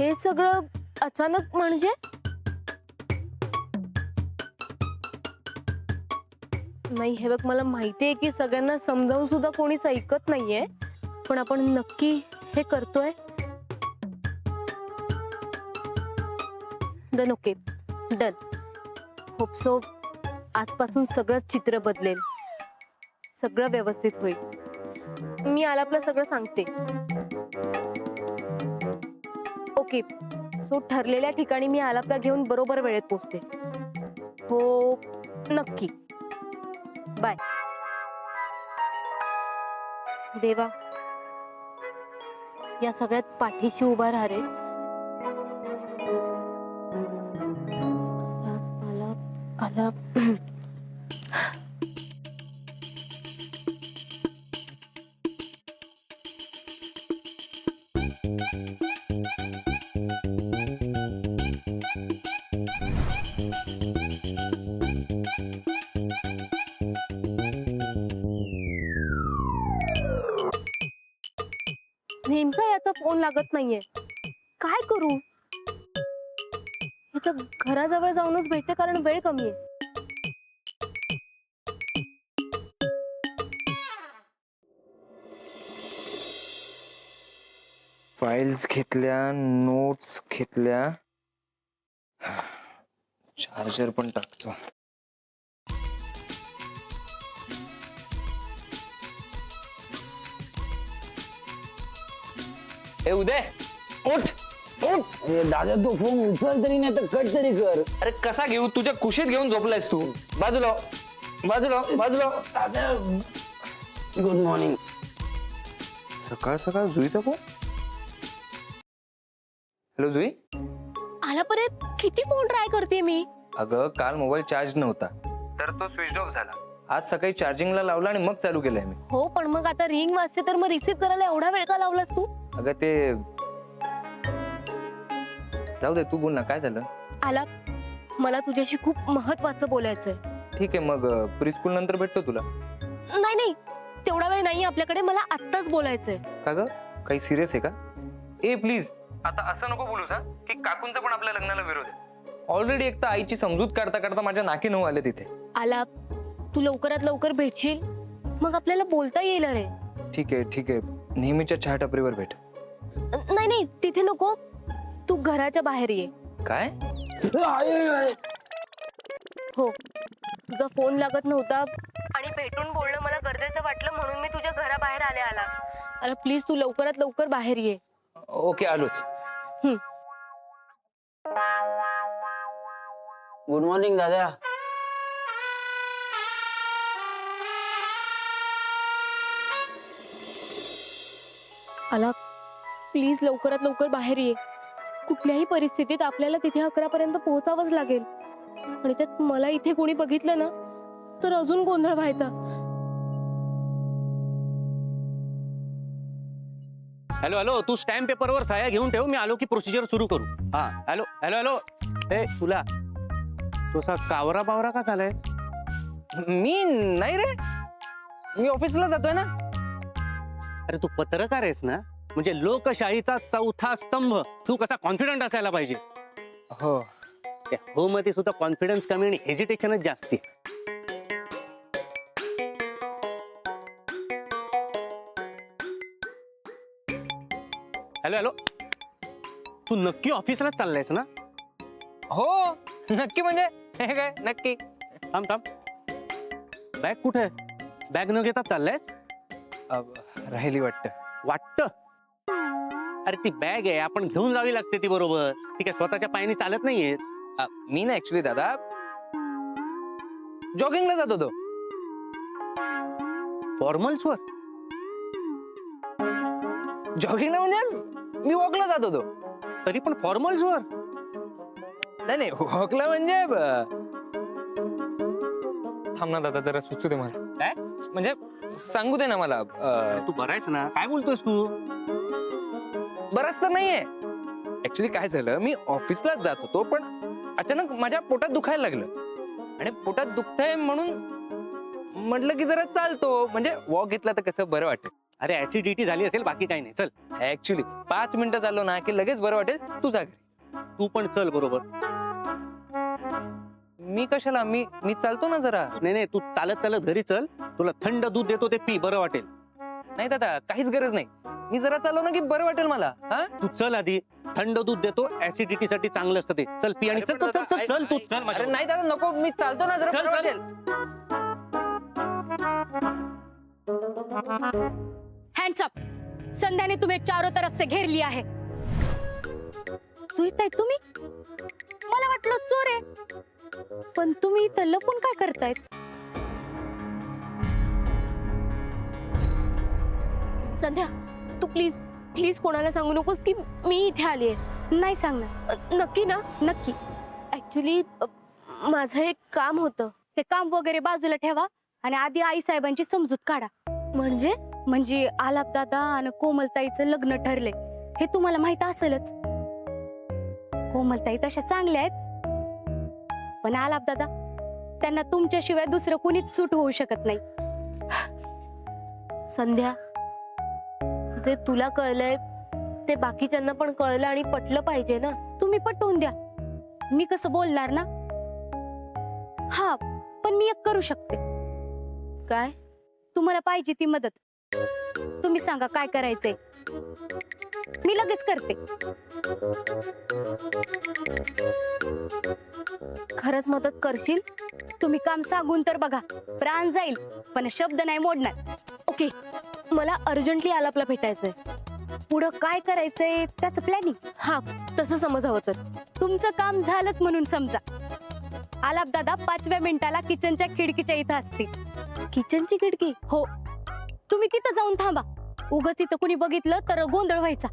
हे सगळं अचानक म्हणजे? नाही हे बघ, मला माहितीये की सगळ्यांना समजावून सुद्धा कोणीच ऐकत नाहीये, पण आपण नक्की हे करतोय. Done. Okay done. Hope so आजपासून सगळं चित्र बदलेल, सगळं व्यवस्थित होईल. मी आलापला सगळं सांगते. ओके, सो ठरलेल्या ठिकाणी मी आलापला घेऊन बरोबर वेळेत पोहोचते. हो नक्की. बाय. देवा, या सगळ्यात पाठीशी उभा राहा रे. आलाप आलाप. नेमका याचा फोन लागत नाहीये, काय करू? याच्या घराजवळ जाऊनच भेटते, कारण वेळ कमी आहे. फाइल्स घेतल्या, नोट्स घेतल्या, चार्जर पण टाकतो. ए उदय, उठ उठ. दादा तू फोन उचल तरी नाही तर कट तरी कर. अरे कसा घेऊ, तुझ्या कुशीत घेऊन झोपलायस तू. बाजूला बाजूला बाजूला. दादा गुड मॉर्निंग. सकाळ सकाळ जुईचा फोन. हॅलो जुई. आला परत. किती फोन ट्राय करते मी. अगं काल मोबाईल चार्ज नव्हता तर तो स्विच ऑफ झाला. आज सकाळी चार्जिंगला लावला आणि मग चालू केलंय मी. हो पण मग आता रिंग वाजते तर मग रिसीव्ह करायला एवढा वेळ का लावलास तू? अगं ते जाऊ दे, तू बोल ना, काय झालं? आला, मला तुझ्याशी खूप महत्वाचं बोलायचंय. ठीक आहे, मग प्री स्कूल नंतर भेटतो तुला. नाही नाही, तेवढा वेळ नाही आपल्याकडे, मला आत्ताच बोलायचंय. का ग, काही सिरियस आहे का? ए प्लीज, आता असं नको बोलूस हा की काकूंचा पण आपल्या लग्नाला विरोध आहे. ऑलरेडी एक तर आईची समजूत काढता काढता माझ्या नाकी नऊ आले तिथे. आला, तू लवकरात लवकर भेटशील मग आपल्याला बोलता येईल रे. ठीक आहे ठीक आहे, नेहमीच्या चहा टपरीवर भेट. नाही नाही, तिथे नको, तू घराच्या बाहेर ये. काय? हो, तुझा फोन लागत नव्हता आणि भेटून बोलणं मला गरजेचं वाटलं म्हणून मी तुझ्या घराबाहेर आले. आला प्लीज, तू लवकरात लवकर बाहेर ये. ओके आलोच. गुड मॉर्निंग दादा. आला, प्लीज लवकरात लवकर बाहेर ये. कुठल्याही परिस्थितीत आपल्याला तिथे 11 पर्यंत पोहोचावंच लागेल. आणि त्यात मला इथे कोणी बघितलं ना तर अजून गोंधळ व्हायचा. हॅलो हॅलो, तू स्टॅम्प पेपरवर सह्या घेऊन ठेव, मी आलो की प्रोसिजर सुरू करू. हा हॅलो हॅलो हॅलो. ए तुला तुझा कावरा बावरा का झालाय? मी नाही रे, मी ऑफिसला जातोय ना. अरे तू पत्रकार आहेस ना, म्हणजे लोकशाहीचा चौथा स्तंभ. तू कसा कॉन्फिडंट असायला पाहिजे. हो. हो मध्ये सुद्धा कॉन्फिडन्स कमी आणि हेजिटेशनच जास्ती. हॅलो हॅलो, तू नक्की ऑफिसलाच चाललायस ना? हो नक्की, म्हणजे हे काय नक्की. थांब थांब, बॅग कुठे? बॅग न घेता चाललायस? राहिली वाटतं. वाटतं? अरे ती बॅग आहे, आपण घेऊन जावी लागते ती बरोबर. ती काय स्वतःच्या पायाने चालत नाहीये. मी ना ऍक्च्युली दादा जॉगिंगला जात होतो. फॉर्मल्स वर? जॉगिंगला म्हणजे मी वॉकला जात होतो. तरी पण फॉर्मल्स वर? नाही नाही, वॉकला म्हणजे थांब ना दादा, जरा सुचू दे मला. काय म्हणजे सांगू दे ना मला. तू बरायस ना? काय बोलतोयस तू? बराच तर नाहीये. ऍक्च्युली काय झालं, मी ऑफिसलाच जात होतो पण अचानक माझ्या पोटात दुखायला लागलं आणि पोटात दुखतंय म्हणून म्हटलं की जरा चालतो, म्हणजे वॉक घेतला तर कसं बरं वाटेल. अरे ऍसिडिटी झाली असेल, बाकी काही नाही. चल ऍक्च्युली 5 मिनिटं चाललो ना की लगेच बरं वाटेल. तू जा घरी. तू पण चल बरोबर. मी कशाला, मी चालतो ना जरा. नाही नाही, तू चालत चालत घरी चल. तुला थंड दूध देतो, ते पी, बरं वाटेल. नाही दादा, काहीच गरज नाही. मी जरा चाललो ना की बरं वाटेल मला. हा तू चल आधी, थंड दूध देतो, ऍसिडिटी साठी चांगलं असतं ते. चल पी आणि चल चल चल चल चल तू चल अरे माझ्या. नाही दादा, नको. मी चालतो ना जरा, चल, बरं चल. वाटेल. Hands up. संध्याने तुम्हें चारों तरफ से घेर लिया है. चुईताय तुम्ही? मला वाटलं चोर आहे, पण तुम्ही इथं लपून काय करतायत? संध्या, तू प्लीज प्लीज कोणाला सांगू नकोस की मी इथे आलीये. नाही सांगणार. नक्की ना? नक्की. ऍक्च्युली माझं एक काम होतं. ते काम वगैरे बाजूला ठेवा आणि आधी आई साहेबांची समजूत काढा. म्हणजे आलाप दादा आणि कोमलताईचं लग्न ठरले हे तुम्हाला माहित असेलच. कोमलताई तशा चांगल्या आहेत, पण आलाप दादा त्यांना तुमच्याशिवाय दुसरं कुणीच सूट होऊ शकत नाही. संध्या, जे तुला कळलंय ते बाकीच्यांना पण कळलं आणि पटलं पाहिजे ना. तुम्ही पटवून द्या. मी कसं बोलणार ना. हा, पण मी एक करू शकते. काय? तुम्हाला पाहिजे ती मदत. तुम्ही सांगा काय करायचंय, मी लगेच करते. खरंच मदत करशील? तुम्ही काम सांगून तर बघा, प्राण जाईल पण शब्द नाही मोडणार. ओके, मला अर्जंटली आलापला भेटायचंय. पुढं काय करायचंय त्याचं प्लॅनिंग. हा, तसं समज हवं तर. तुमचं काम झालंच म्हणून समजा. आलाप दादा 5व्या मिनिटाला किचनच्या खिडकीच्या इथं असतील. किचनची खिडकी? हो, तुम्ही तिथं जाऊन थांबा. उगाच इथं कुणी बघितलं तर गोंधळ व्हायचा.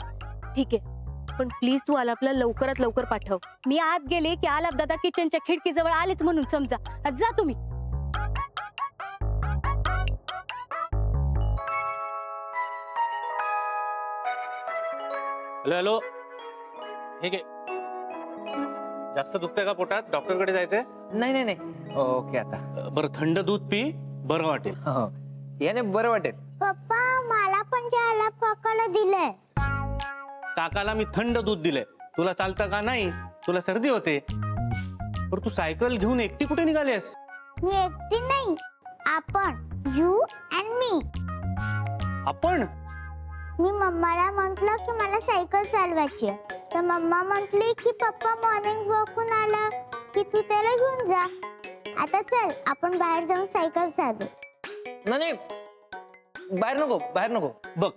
ठीक आहे, पण प्लीज तू आलापला लवकरात लवकर पाठव. मी आत गेले की आलाप दादा किचनच्या खिडकीजवळ आलेच म्हणून समजा. जा तुम्ही. हॅलो हॅलो, हे घे. जास्त दुखतंय का पोटात? डॉक्टरकडे जायचंय? नाही नाही नाही, ओके. आता बरं, थंड दूध पी, बरं वाटेल. हो, याने बरं वाटेल. पप्पा मला पण जे आलाप काकाला दिलंय. काकाला मी थंड दूध दिलंय. तुला चालतं का नाही? तुला सर्दी होते. बरं, तू सायकल घेऊन एकटी कुठे निघालीस? मी एकटी नाही, आपण, यू अँड मी. आपण? मी मम्माला म्हंटल की मला सायकल चालवायची आहे. तर मम्मा म्हंटली की पप्पा मॉर्निंग वॉकून आला की तू त्याला घेऊन जा. आता चल आपण बाहेर जाऊन सायकल चालू. नाही, बाहेर नको, बाहेर नको. बघ,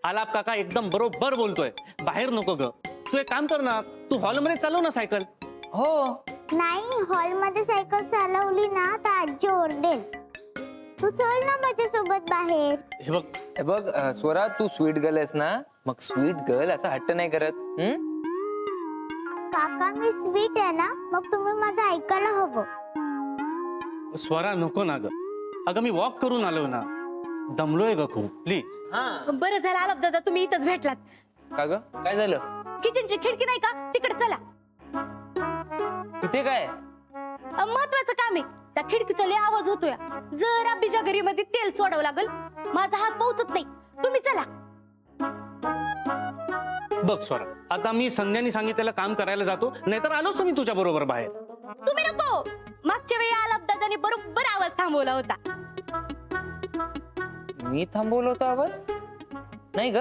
आलाप काका एकदम बरोबर बोलतोय. बाहेर नको ग. तू एक काम कर ना, तू हॉलमध्ये चालव ना सायकल. हो. नाही, हॉलमध्ये सायकल चालवली ना तर आजी ओरडेल. तू चल ना माझ्यासोबत बाहेर. हे बघ, स्वरा, तू स्वीट गर्ल आहेस ना, मग स्वीट गर्ल असा हट्ट नाही करत. काका मी स्वीट आहे ना, मग तुम्ही माझं ऐकायला हवं. स्वरा नको ना ग. अगं मी वॉक करून आलो ना, दमलोय ग खूप. प्लीज. बरं झालं आलाप दादा तुम्ही इथंच भेटलात. का ग, काय झालं? किचनची खिडकी नाही का, तिकडे चला. तिथे काय? महत्वाचं काम आहे. त्या खिडकीचा लय आवाज होतोय. जरा बिजा घरी मध्ये तेल सोडावं लागल. माझा हात पोहोचत नाही. तुम्ही चला. बघ स्वरा, आता मी संध्यानी सांगितलेलं काम करायला जातो, नाहीतर आलोच तुम्ही तुझ्या बरोबर बाहेर. तुम्ही नको. मागच्या वेळी आलाप दादाने बरोबर आवाज थांबवला होता. मी थांबवलं होतं आवाज? नाही ग.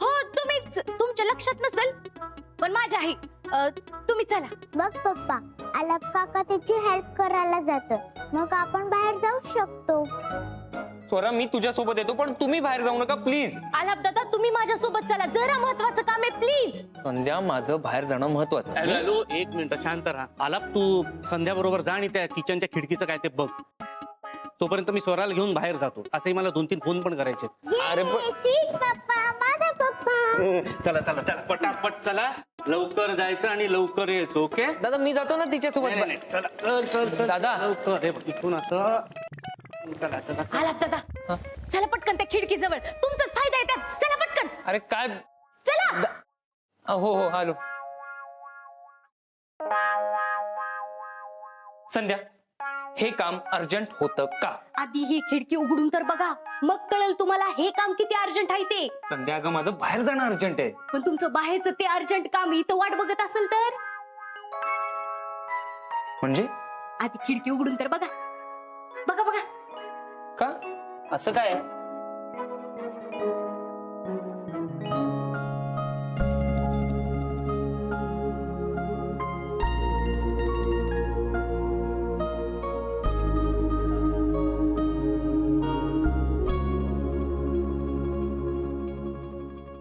हो तुम्हीच. तुमच्या लक्षात नसेल पण माझ्या आहे. तुम्ही चला. बघ पप्पा, आलाप काका त्याची हेल्प करायला जातं, मग आपण बाहेर जाऊ शकतो. स्वरा, मी तुझ्या सोबत येतो, पण तुम्ही बाहेर जाऊ नका प्लीज. आलाप दादा तुम्ही माझ्या सोबत चला. जरा महत्वाचं काम आहे प्लीज. संध्या, माझं बाहेर जाणं महत्वाचं आहे. हॅलो, एक मिनिट शांत राहा. आलाप, तू संध्या बरोबर जा आणि त्या किचनच्या खिडकीचं काय ते बघ. तोपर्यंत मी स्वराला घेऊन बाहेर जातो. असंही मला 2-3 फोन पण करायचे. अरे पण सीट पप्पा, माझा पप्पा. चला चला चला, पटापट चला. लवकर जायचं आणि लवकर यायचं. ओके दादा, मी जातो ना तिच्यासोबत. चला, चल चल चल दादा. लवकर. हे बघ, इथून असं. चला चला चला. आलाप दादा चला पटकन त्या खिडकी जवळ. तुमचाच फायदा आहे त्यात. चला पटकन. अरे काय? चला. हो हो, आलो. संध्या, हे काम अर्जंट होतं का? आधी ही खिडकी उघडून तर बघा, मग कळेल तुम्हाला हे काम किती अर्जंट आहे ते. संध्या अगं माझं बाहेर जाणं अर्जंट आहे. पण तुमचं बाहेरचं ते अर्जंट काम इथं वाट बघत असेल तर म्हणजे आधी खिडकी उघडून तर बघा. बघा बघा. का असं काय?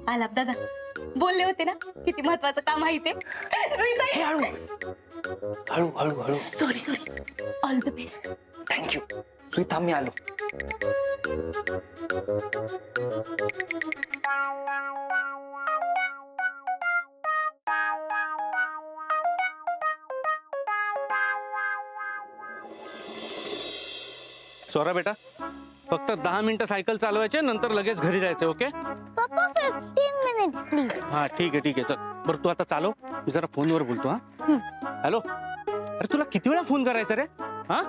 आलाप दादा बोलले होते ना किती महत्वाचं काम आहे ते. हळू हळू हळू. Sorry all the best. Thank you. सुई थांब, मी आलो. स्वरा बेटा, फक्त 10 मिनिटं सायकल चालवायचे, नंतर लगेच घरी जायचं. ओके? पप्पा 15 मिनिट्स प्लीज. हा ठीक आहे चल. बरं तू आता चालव, मी जरा फोनवर बोलतो. हा हॅलो. अरे तुला किती वेळा फोन करायचा रे? हा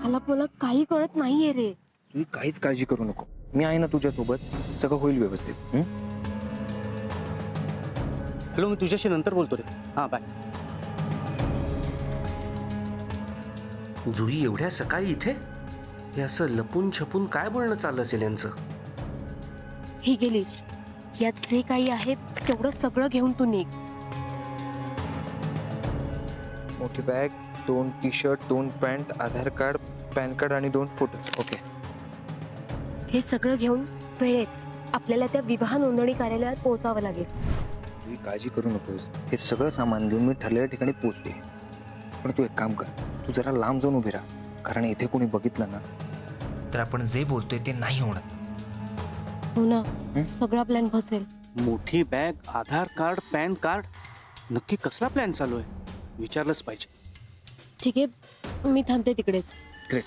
आलाप मला काही कळत नाहीये रे. तुम्ही काहीच काळजी करू नको, मी आहे ना तुझ्या सोबत. सगळं होईल व्यवस्थित. हॅलो, मी तुझ्याशी नंतर बोलतो रे. हा बाय. जुई एवढ्या सकाळी इथे? हे असं लपून छपून काय बोलणं चाललं असेल यांचं? ही गेली, यात जे काही आहे तेवढं सगळं घेऊन तू निघ. मोठी बॅग, 2 टी-शर्ट, 2 पॅन्ट, आधार कार्ड, पॅन कार्ड आणि 2 फोटोज. ओके. हे सगळं घेऊन वेळेत आपल्याला त्या विवाह नोंदणी कार्यालयात पोहोचावं लागेल. तुम्ही काळजी करू नकोस, हे सगळं सामान घेऊन मी ठरलेल्या ठिकाणी पोहोचते. पण तू एक काम कर, तू जरा लांब जाऊन उभी राहा, कारण इथे कोणी बघितलं ना तर आपण जे बोलतोय ते नाही होणार. हो ना, सगळा प्लॅन फसेल. मोठी बॅग, आधार कार्ड, पॅन कार्ड, नक्की कसला प्लॅन चालू आहे विचारलंच पाहिजे. ठीक आहे, मी थांबते तिकडेच. ग्रेट.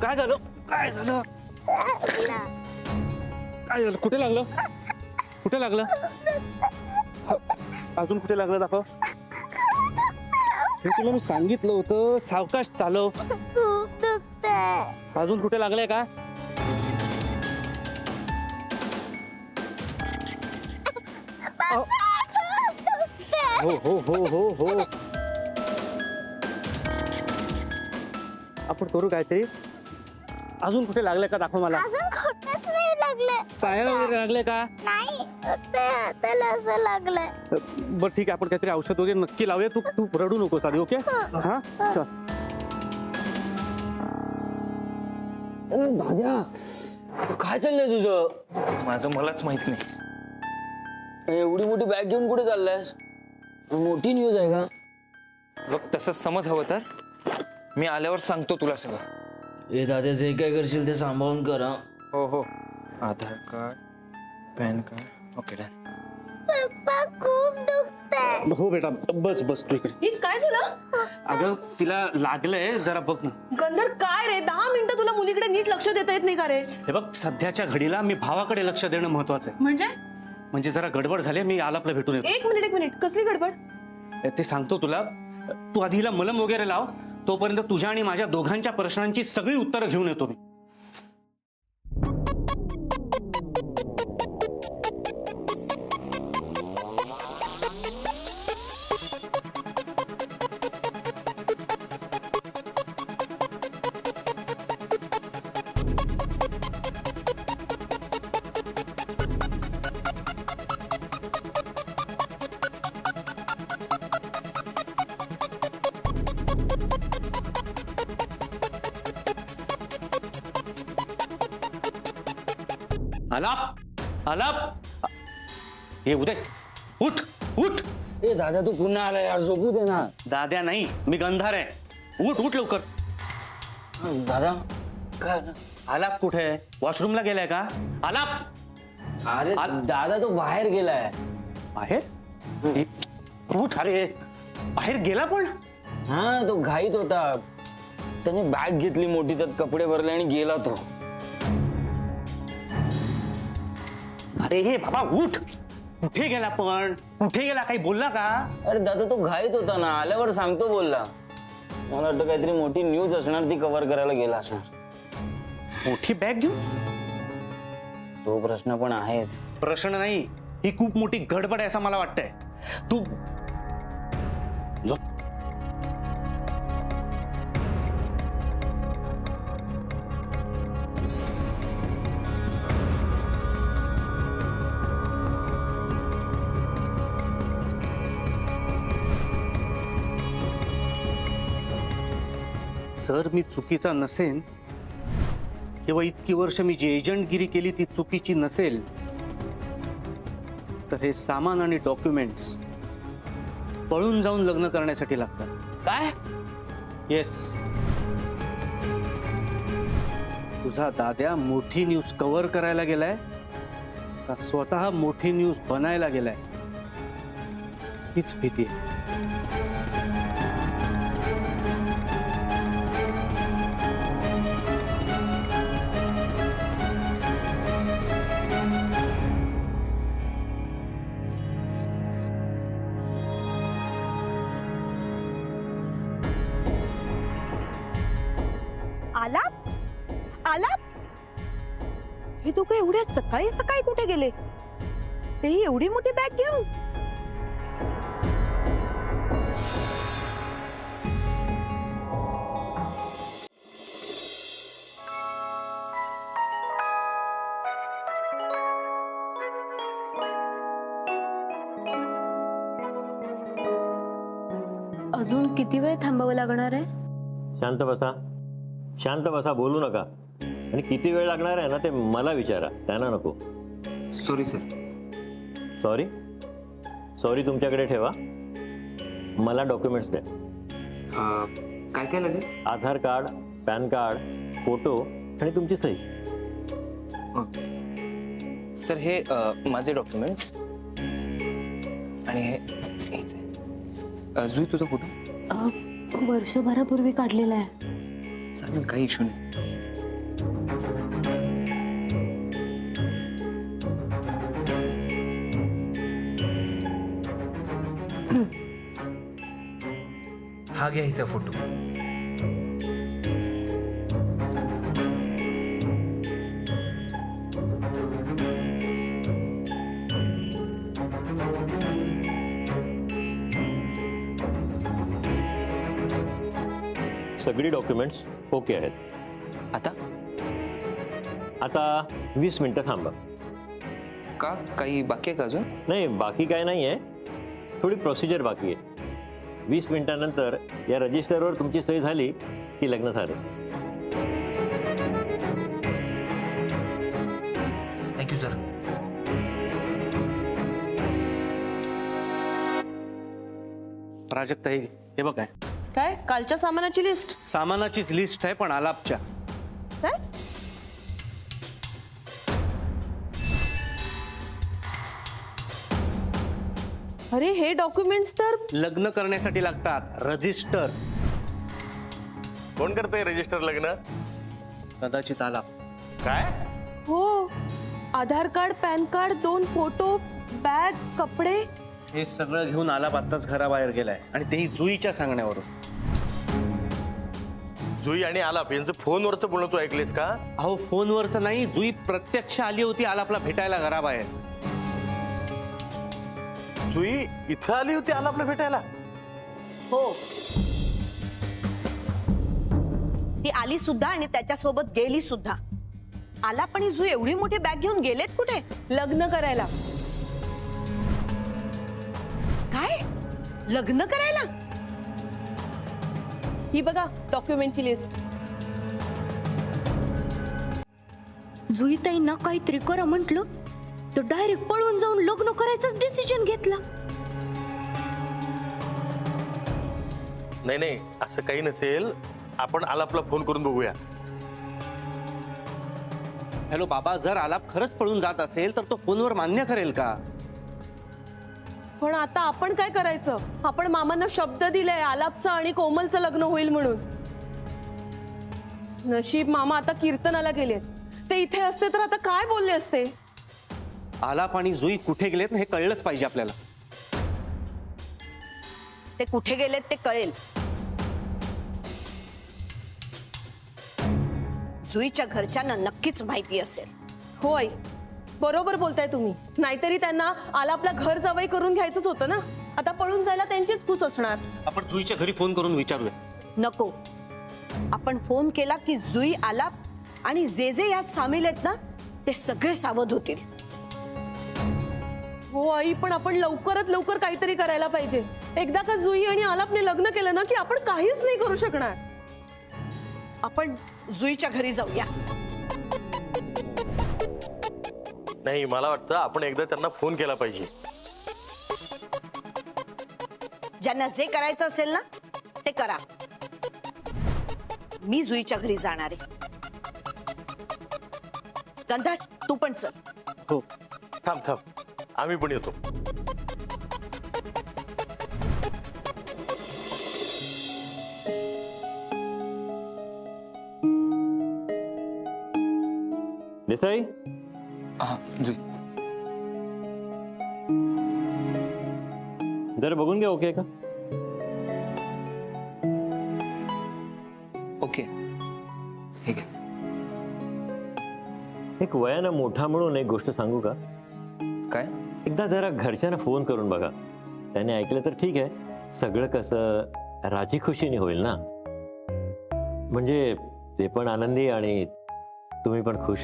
काय झालं? काय झालं? काय झालं? कुठे लागलं? कुठे लागलं? अजून कुठे लागलं दाखव. हे तुला मी सांगितलं होतं सावकाश चालव. खूप दुखतंय. अजून कुठे लागलंय का? हो हो हो हो हो. आपण करू काहीतरी. अजून कुठे लागलंय का दाखव मला. अजून कुठेच नाही लागलं. पायाला वगैरे लागलंय का? नाही, ते हाताला असं लागलंय. बरं ठीक आहे, आपण काहीतरी औषध वगैरे नक्की लावूया. तू रडू नकोस आधी. ओके? हा चल. दादा काय चाललंय तुझं? माझं मलाच माहित नाही. एवढी मोठी बॅग घेऊन कुठे चाललायस? मोठी न्यूज आहे का? बघ, तसंच समज हवं तर मी आल्यावर सांगतो तुला सगळं. ए दादा, जे काय करशील ते सांभाळून कर. हा. हो हो. Aadhaar card, PAN card. Okay, done. पप्पा खूप दुखतंय. हो बेटा, बस तू इकडे. काय झालं? अगं तिला लागलंय, जरा बघ ना. गंधर काय रे, 10 मिनिटं तुला मुलीकडे नीट लक्ष देता येत नाही का रे? हे बघ, सध्याच्या घडीला मी भावाकडे लक्ष देणं महत्वाचं आहे. म्हणजे जरा गडबड झाली, मी आलापला भेटून येतो. एक मिनिट कसली गडबड? ते सांगतो तुला. तू आधी हिला मलम वगैरे लाव, तोपर्यंत तुझ्या आणि माझ्या दोघांच्या प्रश्नांची सगळी उत्तरं घेऊन येतो मी. आलाप. हे उदय, उठ उठ. ए दादा, तू पुन्हा आला यार, झोपू दे ना. दाद्या नाही, मी गंधार आहे. उठ लवकर. दादा काय? आलाप कुठे आहे? वॉशरूमला गेलाय का? आलाप. अरे दादा, तो बाहेर गेलाय. बाहेर? उठ. अरे बाहेर गेला पण? हा, तो घाईत होता. त्याने बॅग घेतली मोठी, त्यात कपडे भरले आणि गेला तो. अरे हे बाबा उठ, कुठे गेला पण, कुठे गेला, काही बोलला का? अरे दादा तो घाईत होता ना, आल्यावर सांगतो बोलला. मला वाटतं काहीतरी मोठी न्यूज असणार, ती कव्हर करायला गेला असणार. मोठी बॅग घेऊन? तो प्रश्न पण आहेच. प्रश्न नाही, ही खूप मोठी गडबड आहे असं मला वाटतंय. तू झोप. जर मी चुकीचा नसेन किंवा इतकी वर्ष मी जी एजंटगिरी केली ती चुकीची नसेल, तर हे सामान आणि डॉक्युमेंट्स पळून जाऊन लग्न करण्यासाठी लागतात. काय? येस, तुझा दाद्या मोठी न्यूज कव्हर करायला गेलाय का स्वतः मोठी न्यूज बनायला गेलाय, हीच भीती आहे. आलाप आलाप, हे दोघं एवढ्या सकाळी सकाळी कुठे गेले, तेही एवढी मोठी बॅग घेऊन? अजून किती वेळ थांबावं लागणार आहे? शांत बसा, शांत बसा, बोलू नका. आणि किती वेळ लागणार आहे ना ते मला विचारा, त्यांना नको. Sorry sir. सॉरी सॉरी तुमच्याकडे ठेवा, मला डॉक्युमेंट्स द्या. काय काय लागेल? आधार कार्ड, पॅन कार्ड, फोटो आणि तुमची सही. सर हे माझे डॉक्युमेंट्स आणि हेच आहे. जुई तुझा फोटो वर्षभरापूर्वी काढलेला आहे. चालेल, काही इश्यू नाही. हा घ्या हिचा फोटो. सगळी डॉक्युमेंट्स ओके आहेत. आता आता 20 मिनिटं थांबा. का काही बाकी आहे का अजून? नाही, बाकी काय नाही आहे, थोडी प्रोसिजर बाकी आहे. 20 मिनिटानंतर या रजिस्टरवर तुमची सही झाली की लग्न झालं. Thank you sir. प्राजक्ता हे बघ, आहे काय? कालच्या सामानाची लिस्ट? सामानाचीच लिस्ट आहे, पण आलापच्या. काय? अरे हे डॉक्युमेंट्स तर लग्न करण्यासाठी लागतात. रजिस्टर. कोण करते रजिस्टर लग्न? कदाचित आलाप. काय? हो, Aadhaar card, PAN card, 2 photo, bag, कपडे, हे सगळं घेऊन आलाप आत्ताच घराबाहेर गेलाय, आणि तेही जुईच्या सांगण्यावरून. जुई आणि आलाप यांचं फोनवरचं बोलणं तू ऐकलेस का? अहो, फोनवरचं नाही, जुई प्रत्यक्ष आली होती आलापला भेटायला घराबाहेर. जुई इथं आली होती आलापला भेटायला? हो, ती आली सुद्धा आणि त्याच्यासोबत गेली सुद्धा. आला पण जू एवढी मोठी बॅग घेऊन गेलेत कुठे? लग्न करायला. काय? लग्न करायला? ही बघा डॉक्युमेंटची लिस्ट. जुईताईंना काहीतरी करा म्हटलं तर डायरेक्ट पळून जाऊन लग्न करायचं डिसिजन घेतला. नाही नाही, असं काही नसेल. आपण आलापला फोन करून बघूया. हॅलो बाबा, जर आलाप खरंच पळून जात असेल तर तो फोनवर मान्य करेल का? पण आता आपण काय करायचं? आपण मामांना शब्द दिलाय आलापचं आणि कोमलचं लग्न होईल म्हणून. नशीब मामा आता कीर्तनाला गेलेत. ते इथे असते तर आता काय बोलले असते. आलाप आणि जुई कुठे गेलेत हे कळलंच पाहिजे आपल्याला. ते कुठे गेलेत ते कळेल. जुईच्या घरच्यांना नक्कीच माहिती असेल. हो आई, बरोबर बोलताय तुम्ही. नाहीतरी त्यांना आलापला घर जावई करून घ्यायचंच होतं ना. आता पळून जायला त्यांचीच फूस असणार. आपण जुईच्या घरी फोन करून विचारूया. नको, आपण फोन केला की जुई, आलाप आणि जे जे यात सामील आहेत ना ते सगळे सावध होतील. हो आई, पण आपण लवकरात लवकर काहीतरी करायला पाहिजे. एकदा का जुई आणि आलापने लग्न केलं ना की आपण काहीच नाही करू शकणार. आपण जुईच्या घरी जाऊया. नाही, मला वाटतं आपण एकदा त्यांना फोन केला पाहिजे. ज्यांना जे करायचं असेल ना ते करा. मी जुईच्या घरी जाणार आहे. गंधा, तू पण चल. हो. थांब थांब, आम्ही पण येतो. देसाई, हा जुई. जरा बघून घ्या, ओके का? ओके, ठीक आहे. एक वयानं मोठा म्हणून एक गोष्ट सांगू का? काय? एकदा जरा घरच्यांना फोन करून बघा. त्याने ऐकलं तर ठीक आहे, सगळं कसं राजी खुशीने होईल ना. म्हणजे ते पण आनंदी आणि तुम्ही पण खुश.